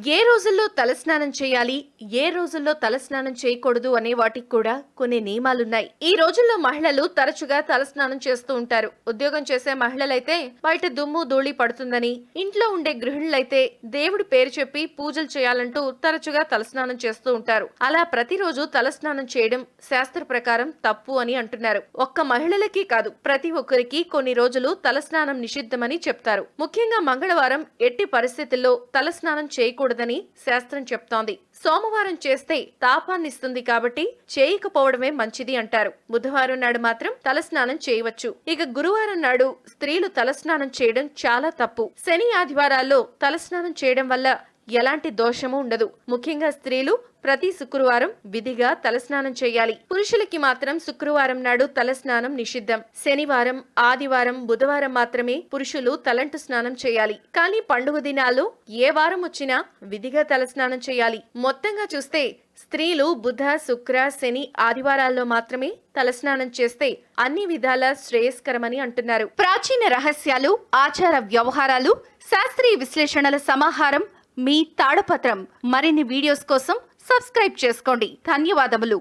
ఏ రోజుల్లో తలస్నానం చేయాలి, ఏ రోజుల్లో తలస్నానం చేయకూడదు అనే వాటికి కూడా కొన్ని నియమాలున్నాయి. ఈ రోజుల్లో మహిళలు తరచుగా తలస్నానం చేస్తూ ఉంటారు. ఉద్యోగం చేసే మహిళలైతే బయట దుమ్ము ధూళి పడుతుందని, ఇంట్లో ఉండే గృహిణులైతే దేవుడి పేరు చెప్పి పూజలు చేయాలంటూ తరచుగా తలస్నానం చేస్తూ ఉంటారు. అలా ప్రతిరోజు తలస్నానం చేయడం శాస్త్ర ప్రకారం తప్పు అని అంటున్నారు. ఒక్క మహిళలకి కాదు, ప్రతి ఒక్కరికి కొన్ని రోజులు తలస్నానం నిషిద్ధమని చెప్తారు. ముఖ్యంగా మంగళవారం ఎట్టి పరిస్థితుల్లో తలస్నానం చేయకూడదని శాస్త్రం చెప్తోంది. సోమవారం చేస్తే తాపాన్నిస్తుంది కాబట్టి చేయకపోవడమే మంచిది అంటారు. బుధవారం నాడు మాత్రం తలస్నానం చేయవచ్చు. ఇక గురువారం నాడు స్త్రీలు తలస్నానం చేయడం చాలా తప్పు. శని ఆదివారాల్లో తలస్నానం చేయడం వల్ల ఎలాంటి దోషము ఉండదు. ముఖ్యంగా స్త్రీలు ప్రతి శుక్రవారం విధిగా తలస్నానం చేయాలి. పురుషులకి మాత్రం శుక్రవారం నాడు తలస్నానం నిషిద్ధం. శనివారం, ఆదివారం, బుధవారం మాత్రమే పురుషులు తలంటు స్నానం చేయాలి. కానీ పండుగ దినాల్లో ఏ వారం వచ్చినా విధిగా తలస్నానం చేయాలి. మొత్తంగా చూస్తే స్త్రీలు బుధ, శుక్ర, శని, ఆదివారాల్లో మాత్రమే తలస్నానం చేస్తే అన్ని విధాల శ్రేయస్కరమని అంటున్నారు. ప్రాచీన రహస్యాలు, ఆచార వ్యవహారాలు, శాస్త్రీయ విశ్లేషణల సమాహారం మీ తాళపత్రం. మరిన్ని వీడియోస్ కోసం సబ్స్క్రైబ్ చేసుకోండి. ధన్యవాదములు.